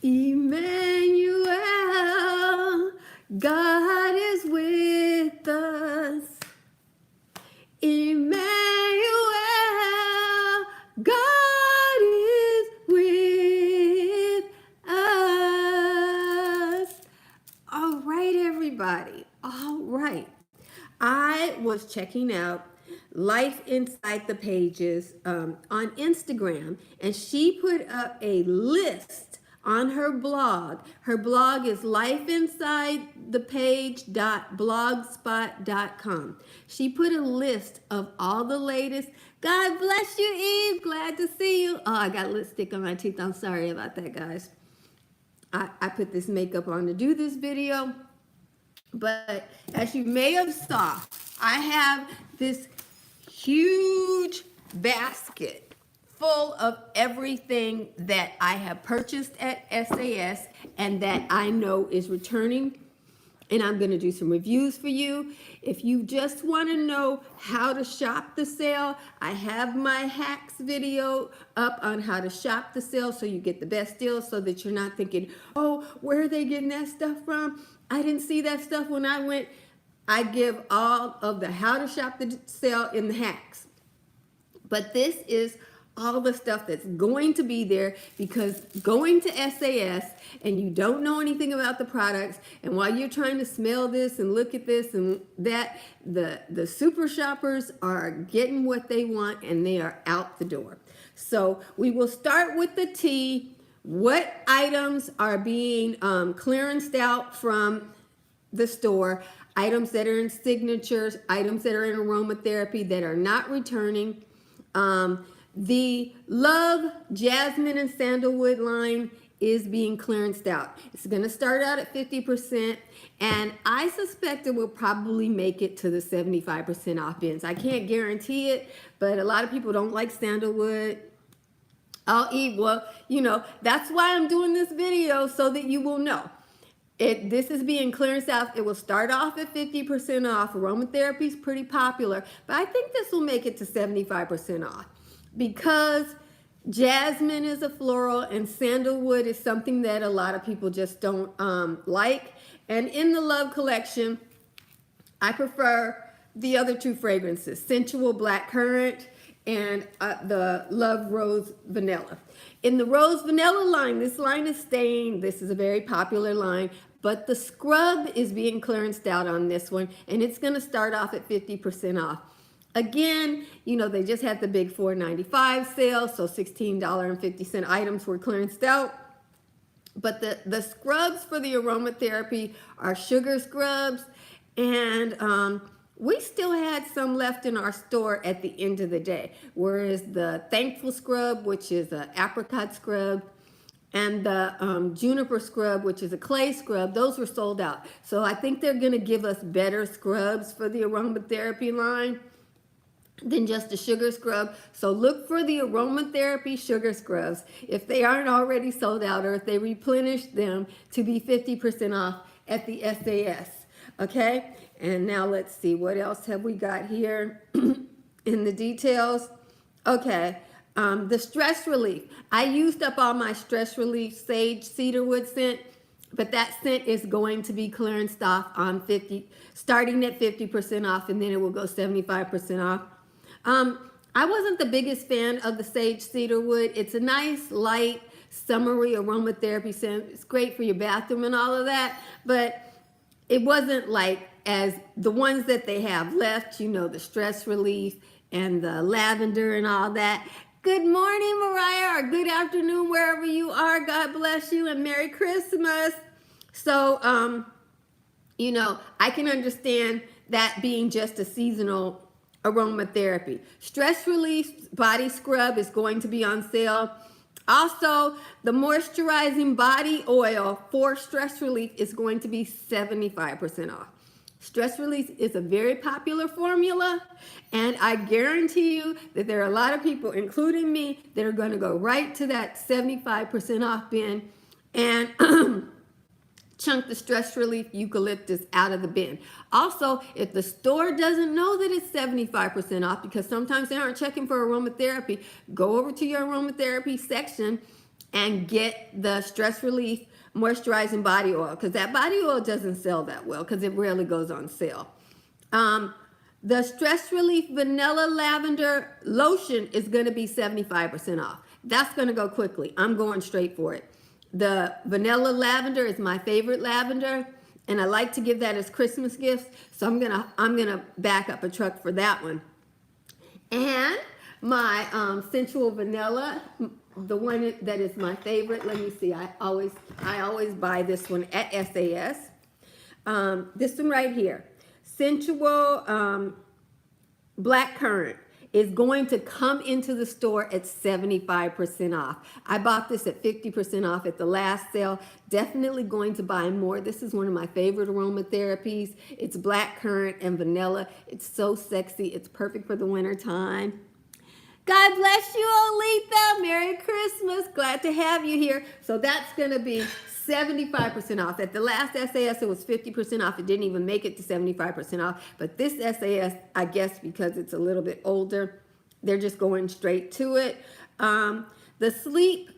Emmanuel, God is with us. Emmanuel, God is with us. All right, everybody. All right. I was checking out Life Inside the Pages on Instagram, and she put up a list on her blog. Her blog is lifeinsidethepage.blogspot.com. She put a list of all the latest. God bless you, Eve. Glad to see you. Oh, I got lipstick on my teeth. I'm sorry about that, guys. I put this makeup on to do this video. But as you may have saw, I have this huge basket full of everything that I have purchased at SAS and that I know is returning. And I'm going to do some reviews for you. If you just want to know how to shop the sale, I have my hacks video up on how to shop the sale so you get the best deal, so that you're not thinking, oh, where are they getting that stuff from? I didn't see that stuff when I went. I give all of the how to shop the sale in the hacks. But this is all the stuff that's going to be there, because going to SAS and you don't know anything about the products, and while you're trying to smell this and look at this and that, the super shoppers are getting what they want and they are out the door. So we will start with the tea. What items are being clearanced out from the store? Items that are in signatures, items that are in aromatherapy that are not returning. The Love Jasmine and Sandalwood line is being clearanced out. It's going to start out at 50%, and I suspect it will probably make it to the 75% off bins. I can't guarantee it, but a lot of people don't like sandalwood. I'll eat, well, you know, that's why I'm doing this video, so that you will know. This is being clearanced out. It will start off at 50% off. Aromatherapy is pretty popular, but I think this will make it to 75% off, because jasmine is a floral and sandalwood is something that a lot of people just don't like. And in the Love collection, I prefer the other two fragrances, Sensual Blackcurrant and the Love Rose Vanilla. In the Rose Vanilla line, this line is staying. This is a very popular line, but the scrub is being clearanced out on this one, and it's going to start off at 50% off. Again, you know, they just had the big $4.95 sale, so $16.50 items were clearanced out. But the scrubs for the aromatherapy are sugar scrubs, and we still had some left in our store at the end of the day, whereas the Thankful scrub, which is an apricot scrub, and the juniper scrub, which is a clay scrub, those were sold out. So I think they're going to give us better scrubs for the aromatherapy line than just a sugar scrub. So look for the aromatherapy sugar scrubs if they aren't already sold out, or if they replenish them, to be 50% off at the SAS. Okay, and now let's see, what else have we got here in the details? Okay, the stress relief. I used up all my stress relief sage cedarwood scent, but that scent is going to be clearanced off on starting at 50% off, and then it will go 75% off. I wasn't the biggest fan of the sage cedarwood. It's a nice, light, summery aromatherapy scent. It's great for your bathroom and all of that, but it wasn't like as the ones that they have left, you know, the stress relief and the lavender and all that. Good morning, Mariah, or good afternoon, wherever you are. God bless you and Merry Christmas. So, you know, I can understand that being just a seasonal aromatherapy. Stress relief body scrub is going to be on sale. Also, the moisturizing body oil for stress relief is going to be 75% off. Stress relief is a very popular formula, and I guarantee you that there are a lot of people, including me, that are going to go right to that 75% off bin and chunk the stress relief eucalyptus out of the bin. Also, if the store doesn't know that it's 75% off, because sometimes they aren't checking for aromatherapy, go over to your aromatherapy section and get the Stress Relief Moisturizing Body Oil, because that body oil doesn't sell that well because it rarely goes on sale. The Stress Relief Vanilla Lavender Lotion is going to be 75% off. That's going to go quickly. I'm going straight for it. The Vanilla Lavender is my favorite lavender, and I like to give that as Christmas gifts, so I'm gonna back up a truck for that one. And my Sensual Vanilla, the one that is my favorite. Let me see. I always buy this one at SAS. This one right here, Sensual Black Currant, is going to come into the store at 75% off. I bought this at 50% off at the last sale. Definitely going to buy more. This is one of my favorite aromatherapies. It's black currant and vanilla. It's so sexy. It's perfect for the winter time. God bless you, Olitha. Merry Christmas. Glad to have you here. So that's going to be 75% off. At the last SAS, it was 50% off. It didn't even make it to 75% off. But this SAS, I guess because it's a little bit older, they're just going straight to it. The Sleep,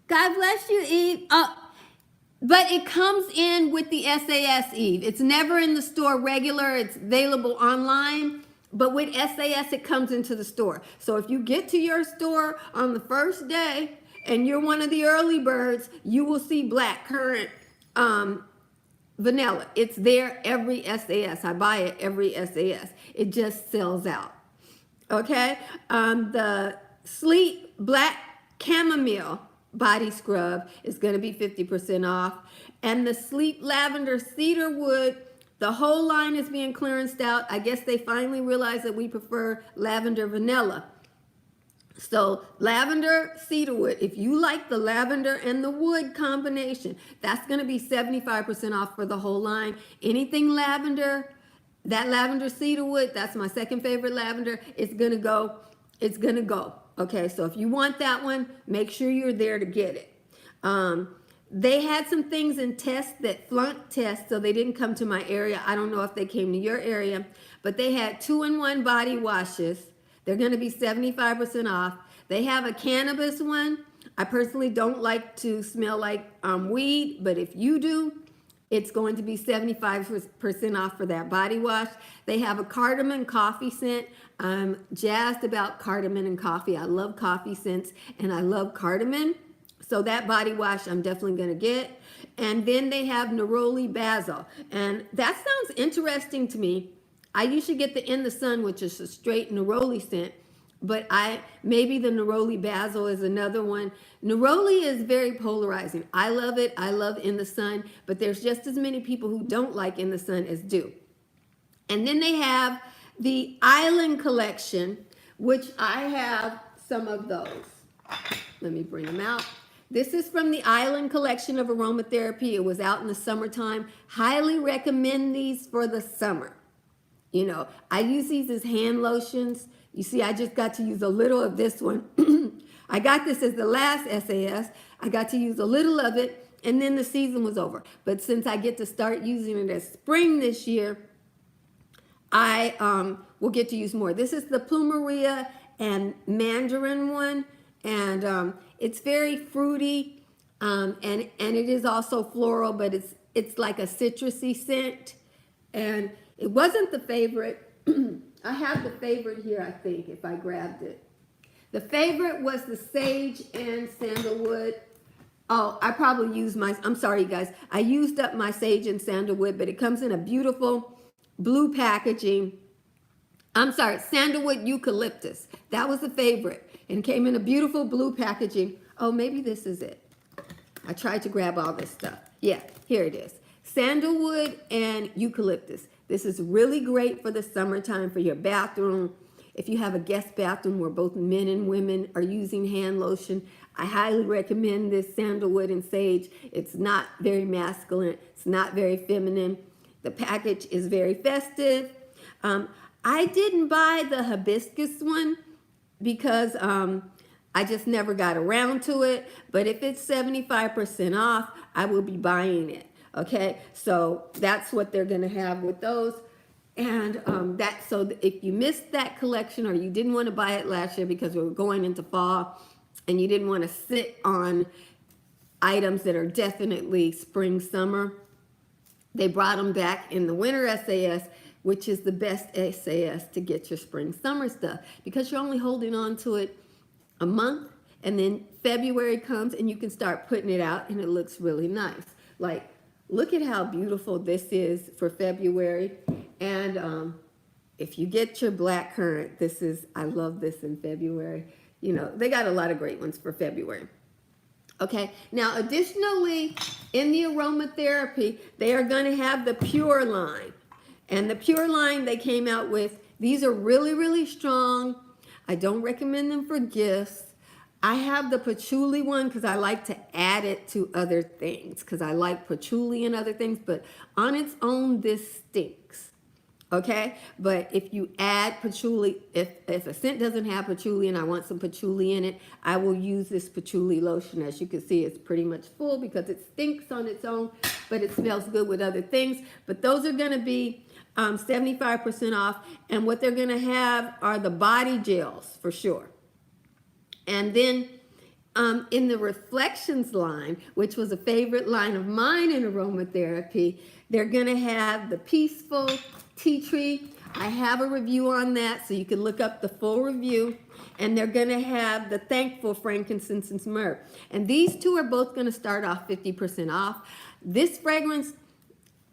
God bless you, Eve. But it comes in with the SAS, Eve. It's never in the store regular. It's available online. But with SAS, it comes into the store. So if you get to your store on the first day and you're one of the early birds, you will see black currant vanilla. It's there every SAS. I buy it every SAS. It just sells out. Okay? The Sleep Black Chamomile Body Scrub is going to be 50% off. And the Sleep Lavender Cedarwood, the whole line is being clearanced out. I guess they finally realized that we prefer lavender vanilla. So lavender cedarwood, if you like the lavender and the wood combination, that's going to be 75% off for the whole line. Anything lavender, that lavender cedarwood, that's my second favorite lavender. It's going to go. It's going to go. Okay, so if you want that one, make sure you're there to get it. They had some things in tests that flunked tests, so they didn't come to my area. I don't know if they came to your area, but they had 2-in-1 body washes. They're going to be 75% off. They have a cannabis one. I personally don't like to smell like weed, but if you do, it's going to be 75% off for that body wash. They have a cardamom coffee scent. I'm jazzed about cardamom and coffee. I love coffee scents, and I love cardamom. So that body wash I'm definitely going to get. And then they have neroli basil. And that sounds interesting to me. I usually get the In the Sun, which is a straight neroli scent. But maybe the neroli basil is another one. Neroli is very polarizing. I love it. I love In the Sun. But there's just as many people who don't like In the Sun as do. And then they have the Island Collection, which I have some of those. Let me bring them out. This is from the Island Collection of Aromatherapy. It was out in the summertime. Highly recommend these for the summer. You know, I use these as hand lotions. You see, I just got to use a little of this one. I got this as the last SAS. I got to use a little of it, and then the season was over. But since I get to start using it as spring this year, I will get to use more. This is the Plumeria and Mandarin one. And it's very fruity, and it is also floral, but it's like a citrusy scent. And it wasn't the favorite. I have the favorite here, I think, if I grabbed it. The favorite was the sage and sandalwood. Oh, I probably used I'm sorry, you guys. I used up my sage and sandalwood, but it comes in a beautiful blue packaging. I'm sorry, sandalwood eucalyptus. That was the favorite. And came in a beautiful blue packaging. Oh, maybe this is it. I tried to grab all this stuff. Yeah, here it is. Sandalwood and eucalyptus. This is really great for the summertime for your bathroom. If you have a guest bathroom where both men and women are using hand lotion, I highly recommend this sandalwood and sage. It's not very masculine. It's not very feminine. The package is very festive. I didn't buy the hibiscus one because I just never got around to it. But if it's 75% off, I will be buying it. Okay, so that's what they're going to have with those. And so if you missed that collection or you didn't want to buy it last year because we were going into fall and you didn't want to sit on items that are definitely spring, summer, they brought them back in the winter SAS, which is the best SAS to get your spring, summer stuff, because you're only holding on to it a month, and then February comes and you can start putting it out and it looks really nice. Like, look at how beautiful this is for February. And if you get your black currant, I love this in February. You know, they got a lot of great ones for February. Okay, now additionally, in the aromatherapy, they are going to have the Pure line. And the Pure line they came out with, these are really, really strong. I don't recommend them for gifts. I have the patchouli one because I like to add it to other things, because I like patchouli and other things, but on its own, this stinks. Okay, but if you add patchouli, if a scent doesn't have patchouli and I want some patchouli in it, I will use this patchouli lotion. As you can see, it's pretty much full because it stinks on its own, but it smells good with other things. But those are going to be 75% off, and what they're going to have are the body gels for sure. And then in the Reflections line, which was a favorite line of mine in aromatherapy, they're going to have the Peaceful Tea Tree. I have a review on that, so you can look up the full review. And they're going to have the Thankful Frankincense and Myrrh. And these two are both going to start off 50% off. This fragrance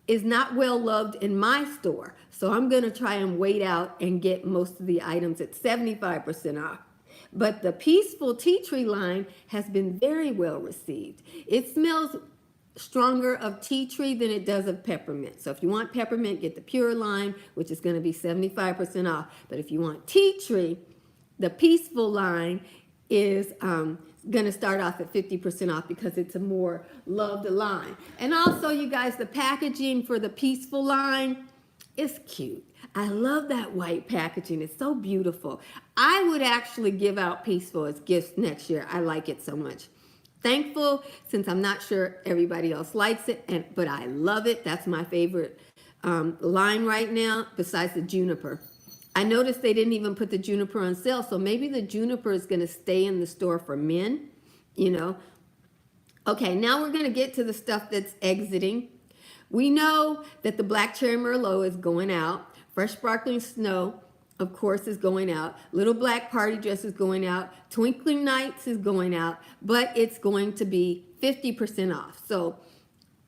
is not well loved in my store, so I'm going to try and wait out and get most of the items at 75% off. But the Peaceful Tea Tree line has been very well received. It smells stronger of tea tree than it does of peppermint. So if you want peppermint, get the Pure line, which is going to be 75% off. But if you want tea tree, the Peaceful line is going to start off at 50% off because it's a more loved line. And also, you guys, the packaging for the Peaceful line is cute. I love that white packaging. It's so beautiful. I would actually give out Peaceful as gifts next year. I like it so much. Thankful, since I'm not sure everybody else likes it, but I love it. That's my favorite line right now, besides the Juniper. I noticed they didn't even put the Juniper on sale, so maybe the Juniper is going to stay in the store for men, you know. Okay, now we're going to get to the stuff that's exiting. We know that the Black Cherry Merlot is going out. Fresh Sparkling Snow, of course, is going out. Little Black Party Dress is going out. Twinkling Nights is going out, but it's going to be 50% off. So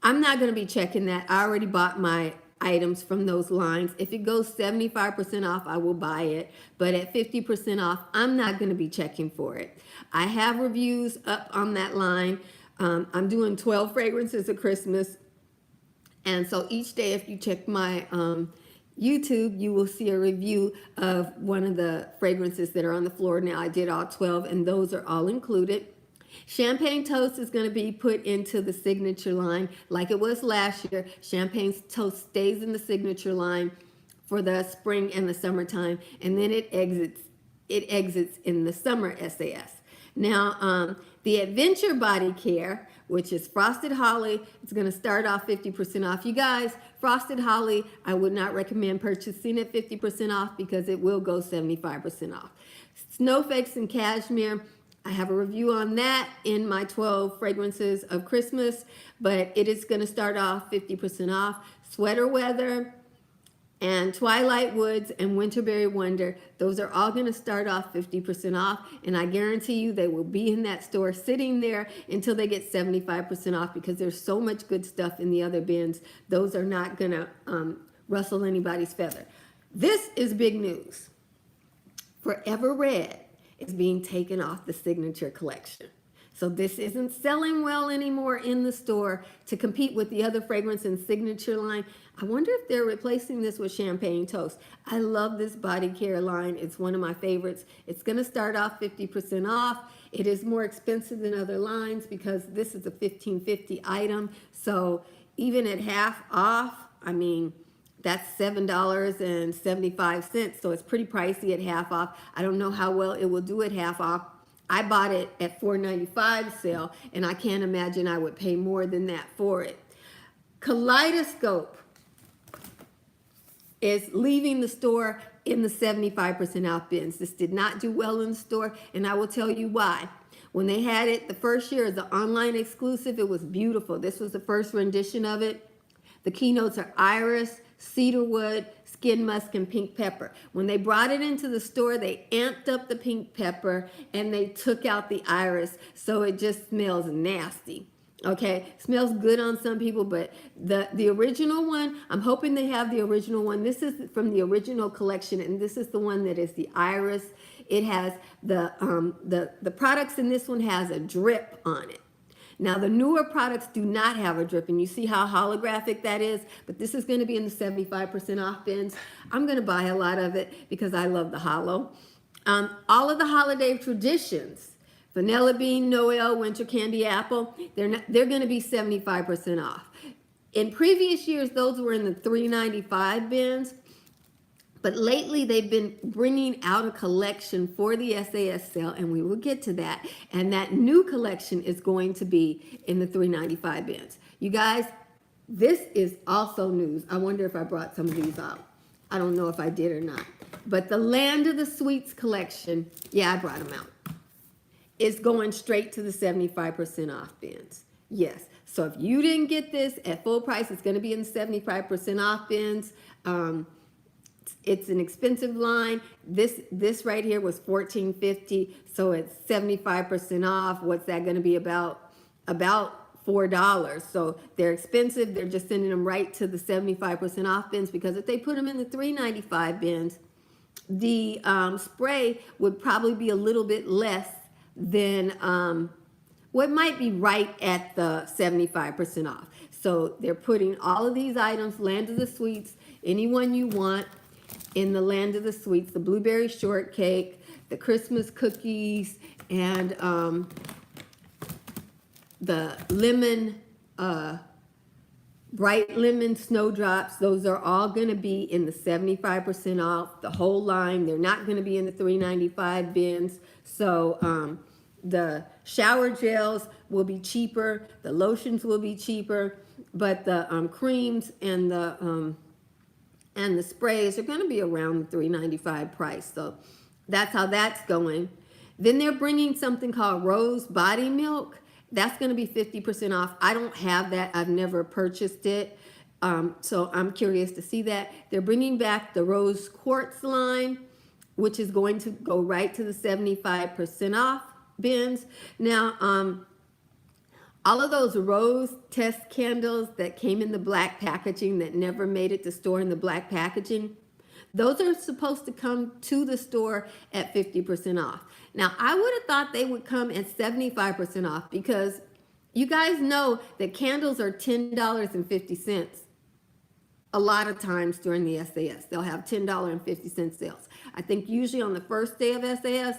I'm not going to be checking that. I already bought my items from those lines. If it goes 75% off, I will buy it. But at 50% off, I'm not going to be checking for it. I have reviews up on that line. I'm doing 12 fragrances of Christmas. And so each day, if you check my YouTube, you will see a review of one of the fragrances that are on the floor now. I did all 12, and those are all included. Champagne Toast is going to be put into the Signature line like it was last year. Champagne Toast stays in the Signature line for the spring and the summertime, and then it exits in the summer SAS. Now, the Adventure Body Care, which is Frosted Holly, it's going to start off 50% off. You guys, Frosted Holly, I would not recommend purchasing at 50% off because it will go 75% off. Snowflakes and Cashmere, I have a review on that in my 12 fragrances of Christmas, but it is going to start off 50% off. Sweater Weather and Twilight Woods and Winterberry Wonder, those are all going to start off 50% off, and I guarantee you they will be in that store sitting there until they get 75% off because there's so much good stuff in the other bins. Those are not going to rustle anybody's feather. This is big news. Forever Red is being taken off the Signature collection. So this isn't selling well anymore in the store to compete with the other fragrance and Signature line. I wonder if they're replacing this with Champagne Toast. I love this body care line. It's one of my favorites. It's going to start off 50% off. It is more expensive than other lines because this is a $15.50 item. So even at half off, I mean, that's $7.75. So it's pretty pricey at half off. I don't know how well it will do at half off. I bought it at $4.95 sale, and I can't imagine I would pay more than that for it. Kaleidoscope is leaving the store in the 75% off bins. This did not do well in the store, and I will tell you why. When they had it the first year as an online exclusive, it was beautiful. This was the first rendition of it. The keynotes are iris, cedarwood, skin musk, and pink pepper. When they brought it into the store, they amped up the pink pepper and they took out the iris, so it just smells nasty. Okay, smells good on some people, but the original one, I'm hoping they have the original one. This is from the original collection, and this is the one that is the iris. It has the products in this one has a drip on it. Now, the newer products do not have a drip, and you see how holographic that is, but this is going to be in the 75% off bins. I'm going to buy a lot of it because I love the hollow. All of the holiday traditions, vanilla bean, Noel, winter candy apple, they're going to be 75% off. In previous years, those were in the $3.95 bins. But lately, they've been bringing out a collection for the SAS sale, and we will get to that. And that new collection is going to be in the $3.95 bins. You guys, this is also news. I wonder if I brought some of these out. I don't know if I did or not. But the Land of the Sweets collection, yeah, I brought them out. It's going straight to the 75% off bins. Yes. So if you didn't get this at full price, it's going to be in the 75% off bins. It's an expensive line. This right here was $14.50, so it's 75% off. What's that going to be about? About $4. So they're expensive. They're just sending them right to the 75% off bins, because if they put them in the $3.95 bins, the spray would probably be a little bit less than what might be right at the 75% off. So they're putting all of these items, Land of the Sweets, any one you want, in the Land of the Sweets, the blueberry shortcake, the Christmas cookies, and the lemon, bright lemon snowdrops. Those are all going to be in the 75% off, the whole line. They're not going to be in the $3.95 bins. So the shower gels will be cheaper, the lotions will be cheaper, but the creams and the sprays are going to be around the $3.95 price. So that's how that's going. Then they're bringing something called Rose Body Milk. That's going to be 50% off. I don't have that. I've never purchased it. So I'm curious to see that. They're bringing back the Rose Quartz line, which is going to go right to the 75% off bins. Now, all of those rose test candles that came in the black packaging that never made it to store in the black packaging, those are supposed to come to the store at 50% off. Now, I would have thought they would come at 75% off, because you guys know that candles are $10.50 a lot of times during the SAS. They'll have $10.50 sales. I think usually on the first day of SAS,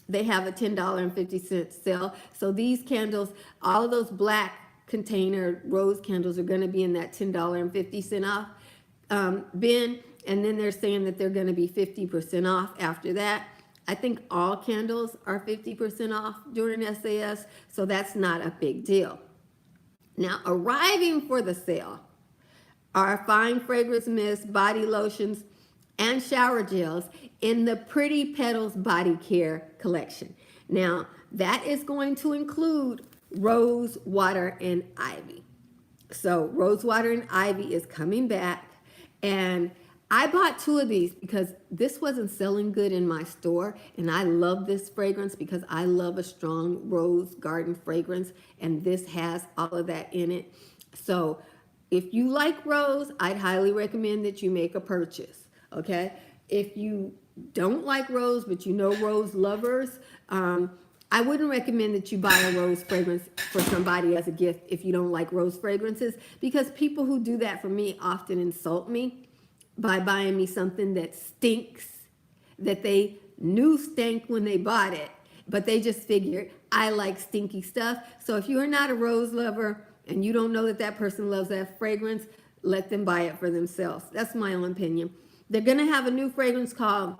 they have a $10.50 sale. So these candles, all of those black container rose candles, are going to be in that $10.50 off bin. And then they're saying that they're going to be 50% off after that. I think all candles are 50% off during SAS, so that's not a big deal. Now, arriving for the sale are fine fragrance mist, body lotions, and shower gels in the Pretty Petals Body Care collection. Now, that is going to include rose water and ivy. So rose water and ivy is coming back, and I bought 2 of these because this wasn't selling good in my store, and I love this fragrance because I love a strong rose garden fragrance, and this has all of that in it. So if you like rose, I'd highly recommend that you make a purchase, okay? If you don't like rose, but you know rose lovers, I wouldn't recommend that you buy a rose fragrance for somebody as a gift if you don't like rose fragrances, because people who do that for me often insult me by buying me something that stinks, that they knew stank when they bought it, but they just figured I like stinky stuff. So if you're not a rose lover and you don't know that that person loves that fragrance, let them buy it for themselves. That's my own opinion. They're going to have a new fragrance called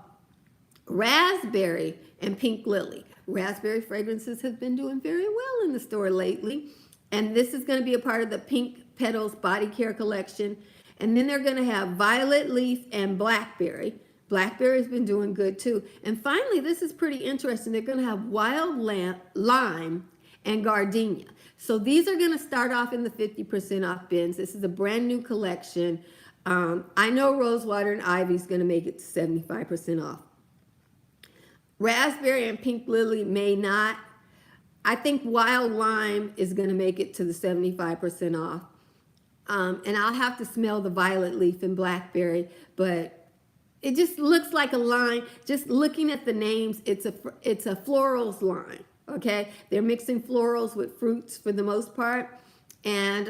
Raspberry and Pink Lily. Raspberry fragrances have been doing very well in the store lately. And this is going to be a part of the Pink Petals Body Care collection. And then they're going to have Violet Leaf and Blackberry. Blackberry's been doing good too. And finally, this is pretty interesting. They're going to have wild lime and gardenia. So these are going to start off in the 50% off bins. This is a brand new collection. I know rosewater and ivy is going to make it to 75% off. Raspberry and pink lily may not. I think wild lime is going to make it to the 75% off. And I'll have to smell the violet leaf and blackberry, but it just looks like a line. Just looking at the names, it's a florals line. Okay, they're mixing florals with fruits for the most part, and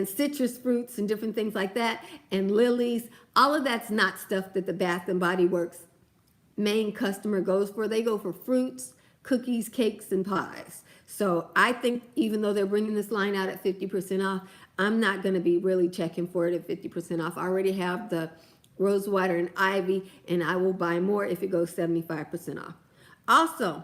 citrus fruits and different things like that, and lilies. All of that's not stuff that the Bath and Body Works main customer goes for. They go for fruits, cookies, cakes, and pies. So I think even though they're bringing this line out at 50% off, I'm not going to be really checking for it at 50% off. I already have the rosewater and ivy, and I will buy more if it goes 75% off. Also,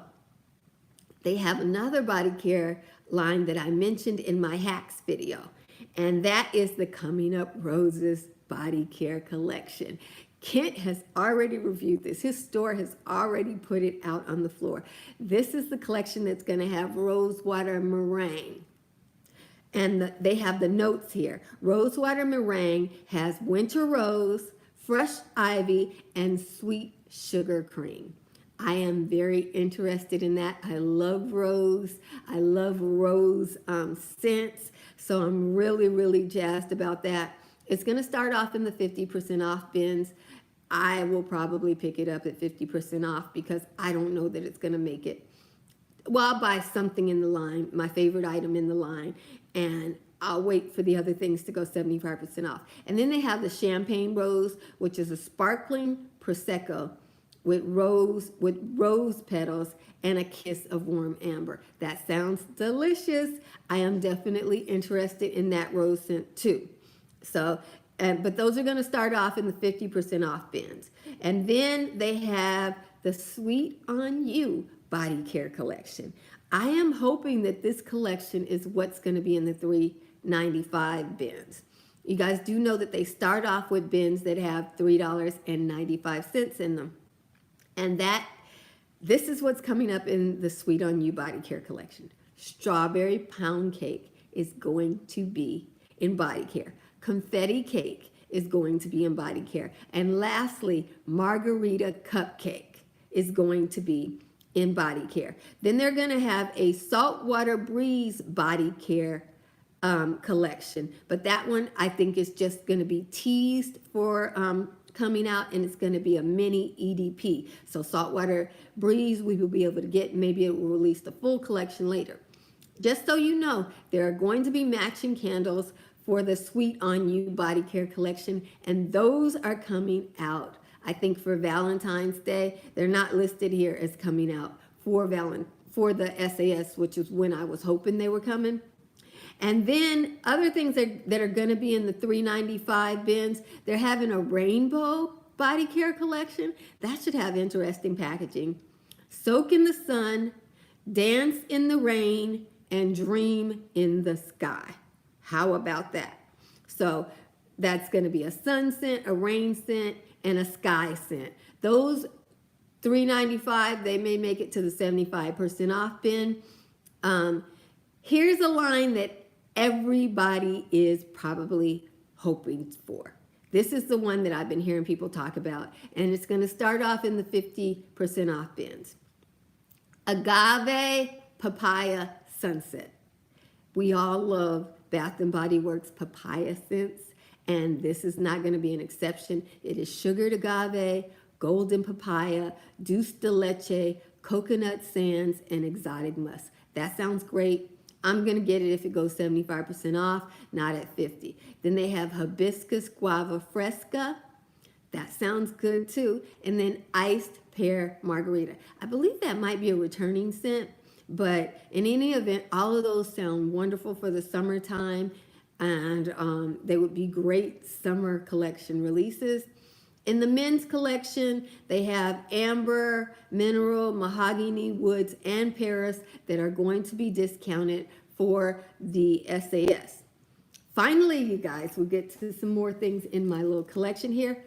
they have another body care line that I mentioned in my hacks video, and that is the Coming Up Roses body care collection. Kent has already reviewed this. His store has already put it out on the floor. This is the collection that's going to have rosewater meringue. And they have the notes here. Rosewater meringue has winter rose, fresh ivy, and sweet sugar cream. I am very interested in that. I love rose. I love rose scents. So I'm really, really jazzed about that. It's going to start off in the 50% off bins. I will probably pick it up at 50% off because I don't know that it's going to make it. Well, I'll buy something in the line, my favorite item in the line, and I'll wait for the other things to go 75% off. And then they have the Champagne Rose, which is a sparkling Prosecco with rose petals and a kiss of warm amber. That sounds delicious. I am definitely interested in that rose scent too. So, but those are going to start off in the 50% off bins. And then they have the Sweet on You body care collection. I am hoping that this collection is what's going to be in the $3.95 bins. You guys do know that they start off with bins that have $3.95 in them. And this is what's coming up in the Sweet on You body care collection. Strawberry pound cake is going to be in body care. Confetti cake is going to be in body care. And lastly, margarita cupcake is going to be in body care. Then they're going to have a saltwater breeze body care collection. But that one I think is just going to be teased for coming out, and it's going to be a mini EDP. So saltwater breeze we will be able to get. Maybe it will release the full collection later. Just so you know, there are going to be matching candles for the Sweet on You body care collection, and those are coming out, I think, for Valentine's Day. They're not listed here as coming out for the SAS, which is when I was hoping they were coming. And then other things that are going to be in the $3.95 bins, they're having a rainbow body care collection. That should have interesting packaging. Soak in the sun, dance in the rain, and dream in the sky. How about that? So that's going to be a sun scent, a rain scent, and a sky scent. Those $3.95, they may make it to the 75% off bin. Here's a line that everybody is probably hoping for. This is the one that I've been hearing people talk about, and it's going to start off in the 50% off bins. Agave Papaya Sunset. We all love Bath and Body Works papaya scents, and this is not going to be an exception. It is sugared agave, golden papaya, dulce de leche, coconut sands, and exotic musk. That sounds great. I'm going to get it if it goes 75% off, not at 50. Then they have hibiscus guava fresca. That sounds good too. And then iced pear margarita. I believe that might be a returning scent, but in any event, all of those sound wonderful for the summertime, and they would be great summer collection releases. In the men's collection, they have amber, mineral, mahogany, woods, and Paris that are going to be discounted for the SAS. Finally, you guys, we'll get to some more things in my little collection here.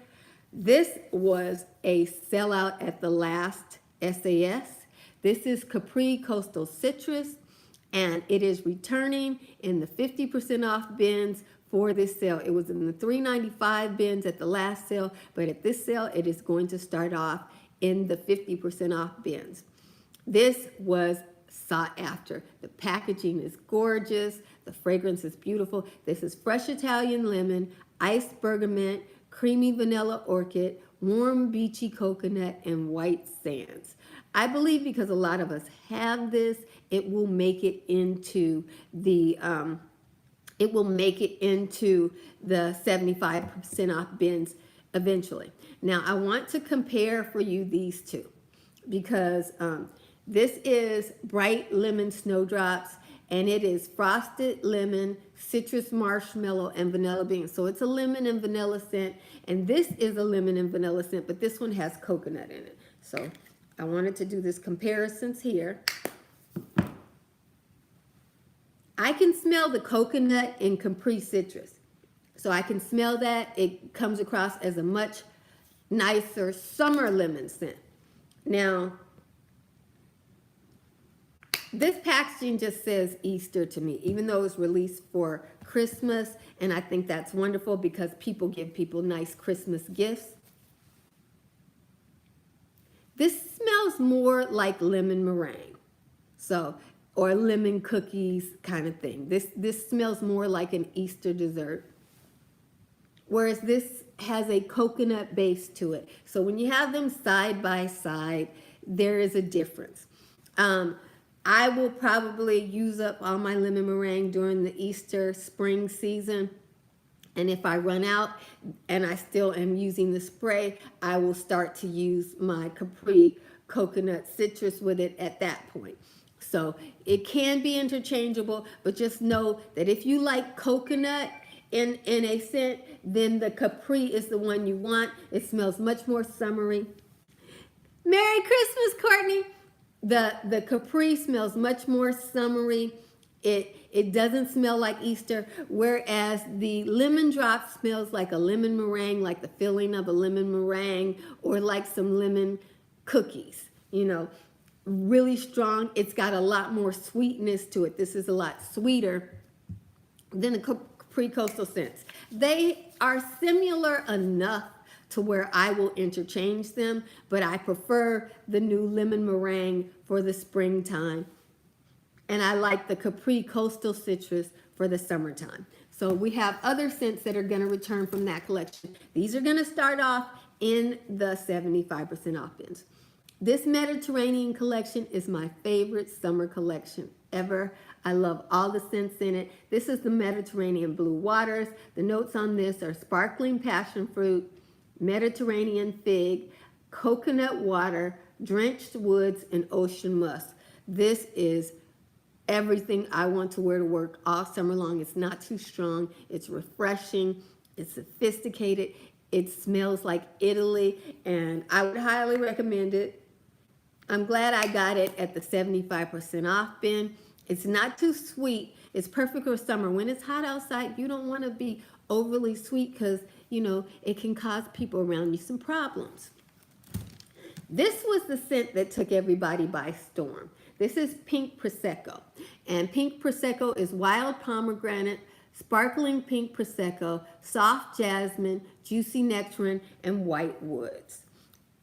This was a sellout at the last SAS. This is Capri Coastal Citrus, and it is returning in the 50% off bins for this sale. It was in the $3.95 bins at the last sale, but at this sale, it is going to start off in the 50% off bins. This was sought after. The packaging is gorgeous. The fragrance is beautiful. This is fresh Italian lemon, iced bergamot, creamy vanilla orchid, warm beachy coconut, and white sands. I believe because a lot of us have this, it will make it into the 75% off bins eventually. Now I want to compare for you these two because this is Bright Lemon Snowdrops, and it is frosted lemon, citrus marshmallow, and vanilla bean. So it's a lemon and vanilla scent, and this is a lemon and vanilla scent, but this one has coconut in it. So I wanted to do this comparisons here. I can smell the coconut in Capri Citrus. So I can smell that. It comes across as a much nicer summer lemon scent. Now, this packaging just says Easter to me, even though it's released for Christmas, and I think that's wonderful because people give people nice Christmas gifts. This smells more like lemon meringue, or lemon cookies kind of thing. This smells more like an Easter dessert, whereas this has a coconut base to it. So when you have them side by side, there is a difference. I will probably use up all my lemon meringue during the Easter spring season. And if I run out and I still am using the spray, I will start to use my Capri coconut citrus with it at that point. So it can be interchangeable, but just know that if you like coconut in a scent, then the Capri is the one you want. It smells much more summery. Merry Christmas, Courtney. The Capri smells much more summery. It doesn't smell like Easter, whereas the lemon drop smells like a lemon meringue, like the filling of a lemon meringue, or like some lemon cookies, really strong. It's got a lot more sweetness to it. This is a lot sweeter than the Capri Coastal scents. They are similar enough to where I will interchange them, but I prefer the new lemon meringue for the springtime. And I like the Capri Coastal Citrus for the summertime. So we have other scents that are going to return from that collection. These are going to start off in the 75% off bins. This Mediterranean collection is my favorite summer collection ever. I love all the scents in it. This is the Mediterranean Blue Waters. The notes on this are sparkling passion fruit, Mediterranean fig, coconut water, drenched woods, and ocean musk. This is everything I want to wear to work all summer long. It's not too strong. It's refreshing. It's sophisticated. It smells like Italy, and I would highly recommend it. I'm glad I got it at the 75% off bin. It's not too sweet. It's perfect for summer. When it's hot outside, you don't want to be overly sweet because, it can cause people around you some problems. This was the scent that took everybody by storm. This is Pink Prosecco. And Pink Prosecco is wild pomegranate, sparkling pink Prosecco, soft jasmine, juicy nectarine, and white woods.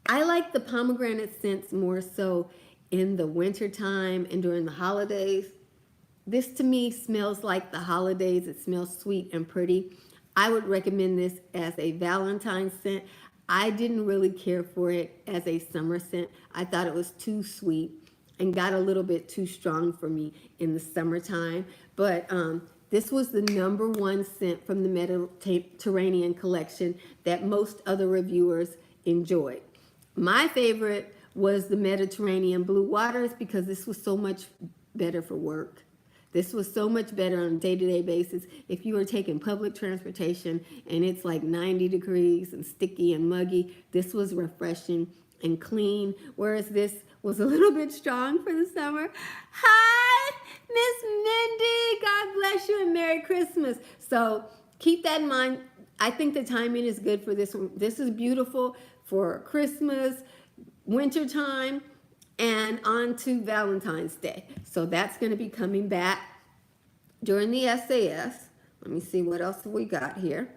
I like the pomegranate scents more so in the wintertime and during the holidays. This to me smells like the holidays. It smells sweet and pretty. I would recommend this as a Valentine's scent. I didn't really care for it as a summer scent. I thought it was too sweet and got a little bit too strong for me in the summertime. But this was the #1 scent from the Mediterranean collection that most other reviewers enjoyed. My favorite was the Mediterranean Blue Waters because this was so much better for work. This was so much better on a day-to-day basis. If you were taking public transportation and it's like 90 degrees and sticky and muggy, this was refreshing and clean, whereas this was a little bit strong for the summer. Hi, Miss Mindy. God bless you and Merry Christmas. So keep that in mind. I think the timing is good for this one. This is beautiful for Christmas, wintertime, and on to Valentine's Day. So that's going to be coming back during the SAS. Let me see what else we got here.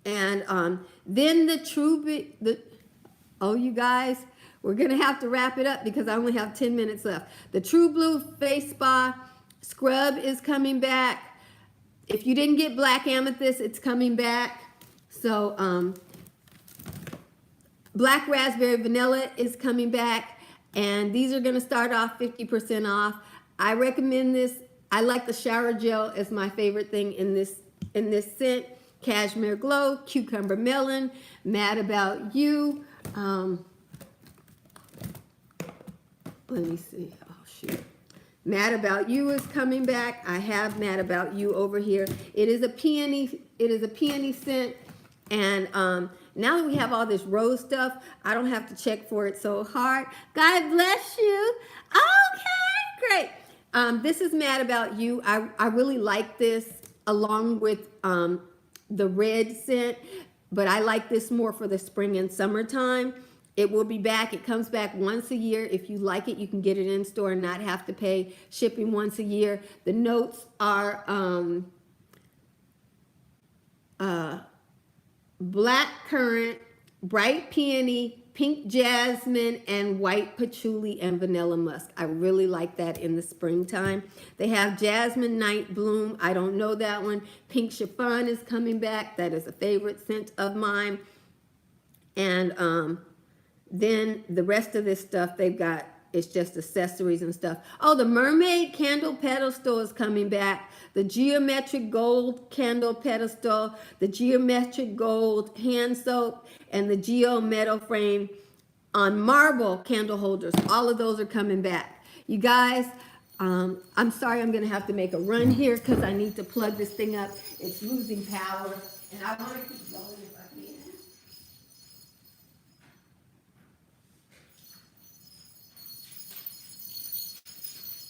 And then oh, you guys, we're going to have to wrap it up because I only have 10 minutes left. The True Blue Face Spa Scrub is coming back. If you didn't get Black Amethyst, it's coming back. So Black Raspberry Vanilla is coming back. And these are going to start off 50% off. I recommend this. I like the shower gel as my favorite thing in this scent. Cashmere Glow, Cucumber Melon, Mad About You. Let me see. Oh, shoot. Mad About You is coming back. I have Mad About You over here. It is a peony scent. And now that we have all this rose stuff, I don't have to check for it so hard. God bless you. Okay, great. This is Mad About You. I really like this along with the red scent, but I like this more for the spring and summertime. It will be back. It comes back once a year. If you like it, you can get it in store and not have to pay shipping once a year. The notes are black currant, bright peony, pink jasmine, and white patchouli and vanilla musk. I really like that in the springtime. They have jasmine night bloom. I don't know that one. Pink chiffon is coming back. That is a favorite scent of mine. And then the rest of this stuff they've got, it's just accessories and stuff. Oh, the Mermaid Candle Pedestal is coming back. The Geometric Gold Candle Pedestal, the Geometric Gold Hand Soap, and the Geo Metal Frame on marble candle holders. All of those are coming back. You guys, I'm sorry I'm going to have to make a run here because I need to plug this thing up. It's losing power, and I want to keep going if I can.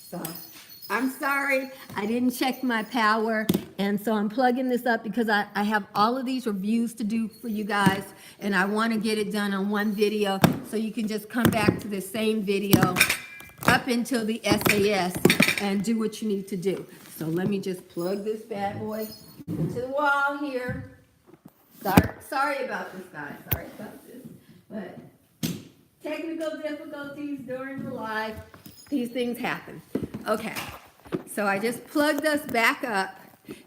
So I'm sorry, I didn't check my power, and so I'm plugging this up because I have all of these reviews to do for you guys, and I want to get it done on one video so you can just come back to the same video up until the SAS and do what you need to do. So let me just plug this bad boy into the wall here. Sorry about this, guys. Sorry about this. But technical difficulties during the live, these things happen. Okay, so I just plugged us back up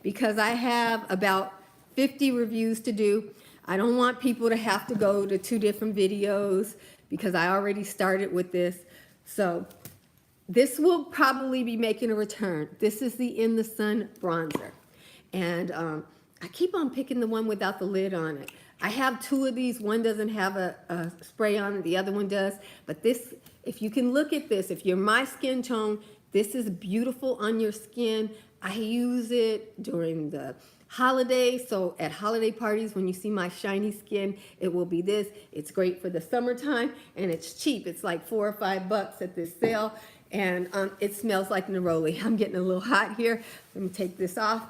because I have about 50 reviews to do. I don't want people to have to go to 2 different videos because I already started with this. So this will probably be making a return. This is the In the Sun bronzer. And I keep on picking the one without the lid on it. I have 2 of these. One doesn't have a spray on it. The other one does. But this, if you can look at this, if you're my skin tone, this is beautiful on your skin. I use it during the holidays. So at holiday parties, when you see my shiny skin, it will be this. It's great for the summertime, and it's cheap. It's like $4 or $5 at this sale. And it smells like neroli. I'm getting a little hot here. Let me take this off.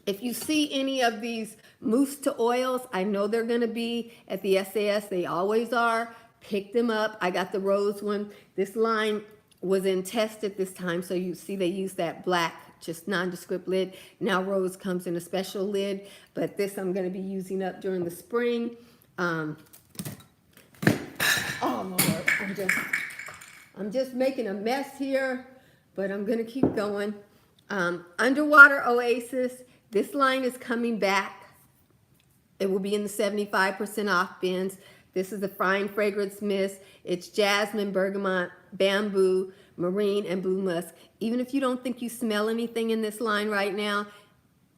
If you see any of these mousse to oils, I know they're going to be at the SAS. They always are. Pick them up. I got the rose one. This line was in test at this time, so you see they use that black, just nondescript lid. Now rose comes in a special lid, but this I'm going to be using up during the spring. Oh Lord, I'm just making a mess here, but I'm going to keep going. Underwater Oasis. This line is coming back. It will be in the 75% off bins. This is the Fine Fragrance Mist. It's jasmine, bergamot, bamboo, marine, and blue musk. Even if you don't think you smell anything in this line right now,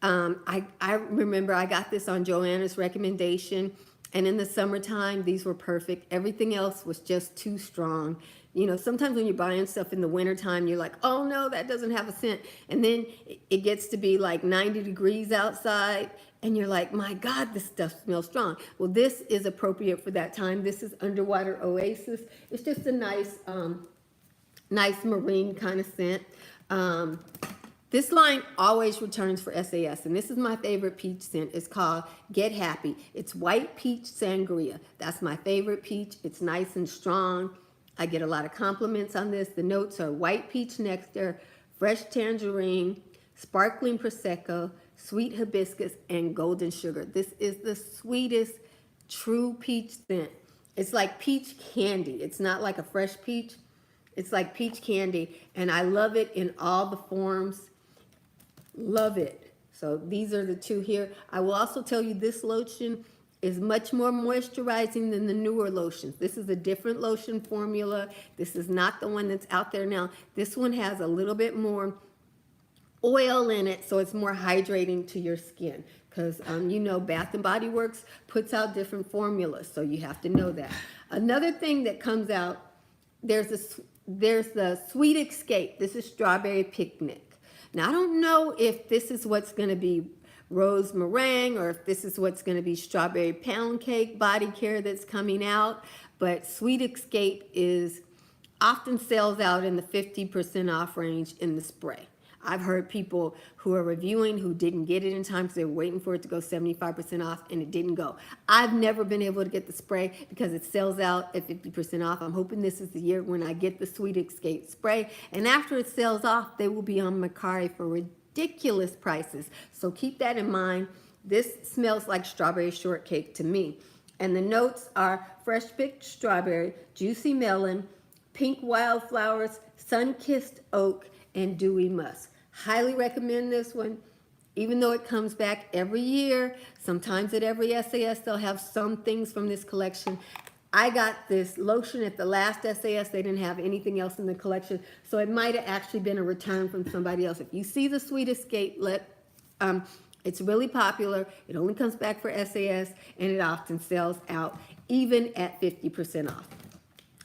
I remember I got this on Joanna's recommendation, and in the summertime, these were perfect. Everything else was just too strong. You know, sometimes when you're buying stuff in the wintertime, you're like, oh no, that doesn't have a scent. And then it gets to be like 90 degrees outside, and you're like, my God, this stuff smells strong. Well, this is appropriate for that time. This is Underwater Oasis. It's just a nice, nice marine kind of scent. This line always returns for SAS, and this is my favorite peach scent. It's called Get Happy. It's white peach sangria. That's my favorite peach. It's nice and strong. I get a lot of compliments on this. The notes are white peach nectar, fresh tangerine, sparkling prosecco, sweet hibiscus, and golden sugar. This is the sweetest true peach scent. It's like peach candy. It's not like a fresh peach. It's like peach candy, and I love it in all the forms. Love it. So these are the two here. I will also tell you this lotion is much more moisturizing than the newer lotions. This is a different lotion formula. This is not the one that's out there now. This one has a little bit more oil in it, so it's more hydrating to your skin. Because you know, Bath and Body Works puts out different formulas, so you have to know that. Another thing that comes out, there's the Sweet Escape. This is Strawberry Picnic. Now, I don't know if this is what's going to be rose meringue or if this is what's going to be strawberry pound cake body care that's coming out, but Sweet Escape is often sells out in the 50% off range in the spray. I've heard people who are reviewing who didn't get it in time because they were waiting for it to go 75% off and it didn't go. I've never been able to get the spray because it sells out at 50% off. I'm hoping this is the year when I get the Sweet Escape spray. And after it sells off, they will be on Mercari for ridiculous prices. So keep that in mind. This smells like strawberry shortcake to me. And the notes are fresh picked strawberry, juicy melon, pink wildflowers, sun-kissed oak, and dewy musk. Highly recommend this one, even though it comes back every year. Sometimes at every SAS, they'll have some things from this collection. I got this lotion at the last SAS. They didn't have anything else in the collection, so it might have actually been a return from somebody else. If you see the Sweet Escape, it's really popular. It only comes back for SAS, and it often sells out, even at 50% off.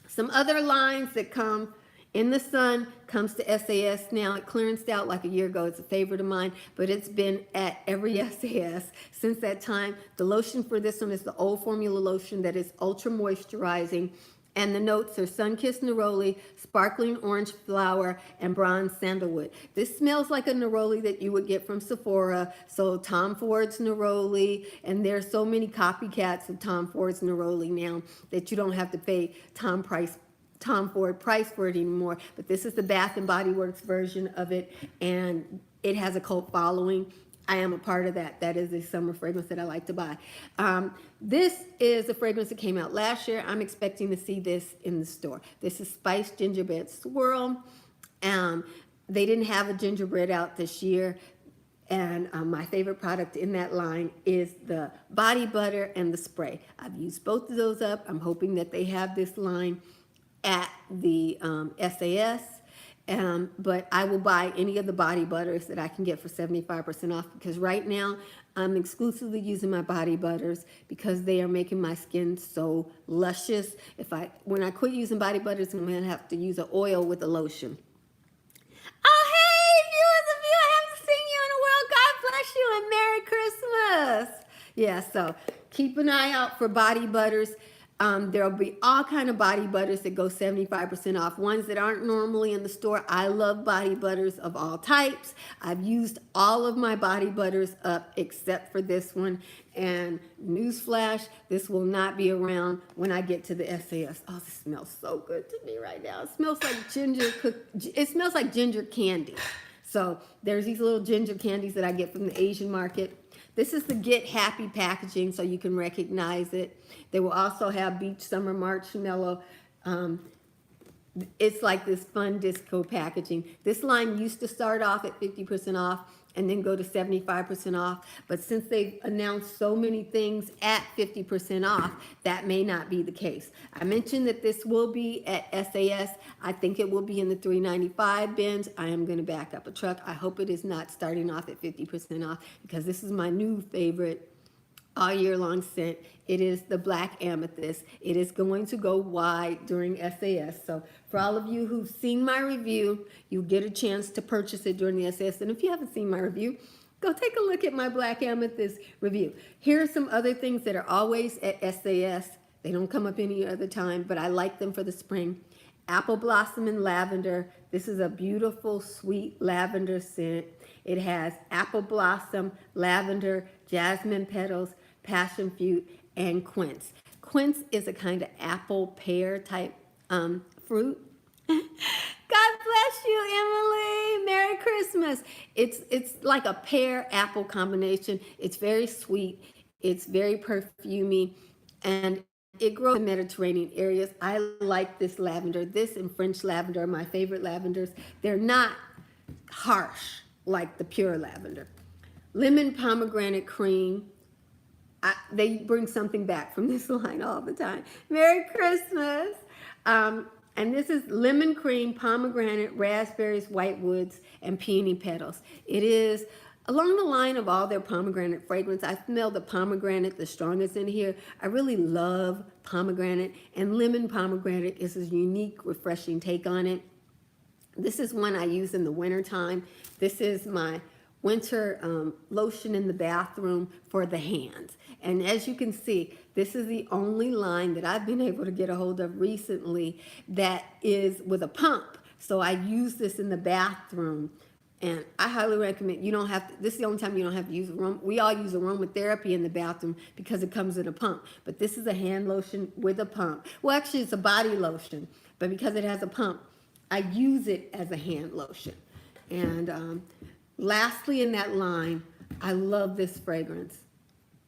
Some other lines that come in the Sun comes to SAS now. It clearanced out like a year ago. It's a favorite of mine, but it's been at every SAS since that time. The lotion for this one is the old formula lotion that is ultra moisturizing. And the notes are sun-kissed neroli, sparkling orange flower, and bronze sandalwood. This smells like a neroli that you would get from Sephora. So Tom Ford's neroli, and there's so many copycats of Tom Ford's neroli now that you don't have to pay Tom Ford price for it anymore. But this is the Bath and Body Works version of it, and it has a cult following. I am a part of that. That is a summer fragrance that I like to buy. This is a fragrance that came out last year. I'm expecting to see this in the store. This is Spiced Gingerbread Swirl. They didn't have a gingerbread out this year. And my favorite product in that line is the body butter and the spray. I've used both of those up. I'm hoping that they have this line at the SAS. But I will buy any of the body butters that I can get for 75% off, because right now I'm exclusively using my body butters because they are making my skin so luscious. When I quit using body butters, I'm gonna have to use an oil with a lotion. Oh, hey, viewers of you, I haven't seen you in a while. God bless you and Merry Christmas. Yeah, so keep an eye out for body butters. There'll be all kind of body butters that go 75% off, ones that aren't normally in the store. I love body butters of all types. I've used all of my body butters up except for this one. And newsflash, this will not be around when I get to the SAS. Oh, this smells so good to me right now. It smells like it smells like ginger candy. So there's these little ginger candies that I get from the Asian market. This is the Get Happy packaging, so you can recognize it. They will also have Beach Summer Marshmallow. It's like this fun disco packaging. This line used to start off at 50% off and then go to 75% off. But since they've announced so many things at 50% off, that may not be the case. I mentioned that this will be at SAS. I think it will be in the $3.95 bins. I am going to back up a truck. I hope it is not starting off at 50% off, because this is my new favorite all year long scent. It is the Black Amethyst. It is going to go wide during SAS. So for all of you who've seen my review, you get a chance to purchase it during the SAS. And if you haven't seen my review, go take a look at my Black Amethyst review. Here are some other things that are always at SAS. They don't come up any other time, but I like them for the spring. Apple Blossom and Lavender. This is a beautiful, sweet lavender scent. It has apple blossom, lavender, jasmine petals, passion fruit, and quince. Quince is a kind of apple pear type fruit. God bless you, Emily. Merry Christmas. It's like a pear apple combination. It's very sweet. It's very perfumey, and it grows in Mediterranean areas. I like this lavender. This and French lavender are my favorite lavenders. They're not harsh like the pure lavender. Lemon pomegranate cream. They bring something back from this line all the time. Merry Christmas. And this is lemon cream, pomegranate, raspberries, whitewoods, and peony petals. It is along the line of all their pomegranate fragrance. I smell the pomegranate the strongest in here. I really love pomegranate, and lemon pomegranate is a unique, refreshing take on it. This is one I use in the wintertime. This is my winter lotion in the bathroom for the hands. And as you can see, this is the only line that I've been able to get a hold of recently that is with a pump. So I use this in the bathroom, and I highly recommend. You don't have to, this is the only time you don't have to use we all use aromatherapy in the bathroom because it comes in a pump. But this is a hand lotion with a pump. Well, actually it's a body lotion, but because it has a pump, I use it as a hand lotion. And lastly in that line, I love this fragrance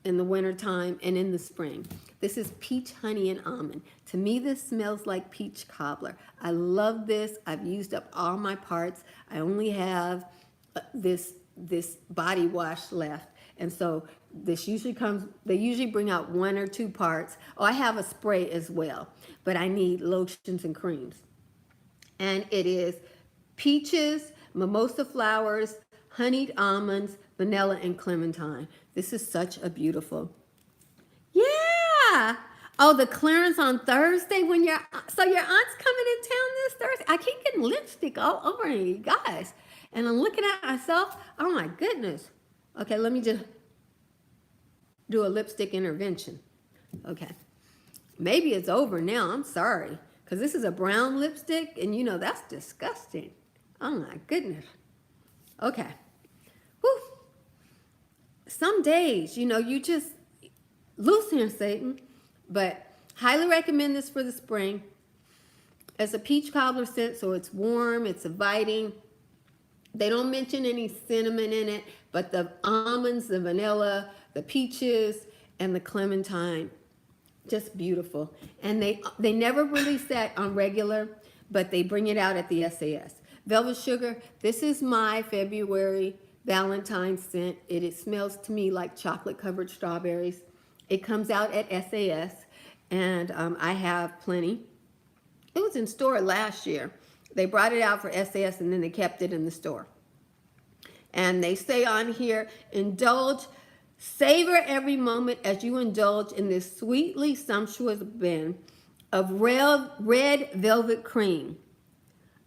in the wintertime and in the spring. This is peach, honey, and almond. To me, this smells like peach cobbler. I love this. I've used up all my parts. I only have this body wash left. And so this usually comes, they usually bring out 1 or 2 parts. Oh, I have a spray as well, but I need lotions and creams. And it is peaches, mimosa flowers, honeyed almonds, vanilla, and clementine. This is such a beautiful. Yeah. Oh, the clearance on Thursday when your aunt's coming in town this Thursday. I keep getting lipstick all over me, you guys. And I'm looking at myself. Oh my goodness. Okay, let me just do a lipstick intervention. Okay. Maybe it's over now. I'm sorry. Because this is a brown lipstick, and you know, that's disgusting. Oh my goodness. Okay. Whew. Some days, you know, you just loose here, Satan. But highly recommend this for the spring. It's a peach cobbler scent, so it's warm, it's inviting. They don't mention any cinnamon in it, but the almonds, the vanilla, the peaches, and the clementine, just beautiful. And they never release that on regular, but they bring it out at the SAS. Velvet Sugar, this is my February Valentine's scent. It smells to me like chocolate covered strawberries. It comes out at SAS, and I have plenty. It was in store last year. They brought it out for SAS, and then they kept it in the store. And they say on here, indulge, savor every moment as you indulge in this sweetly sumptuous blend of red velvet cream.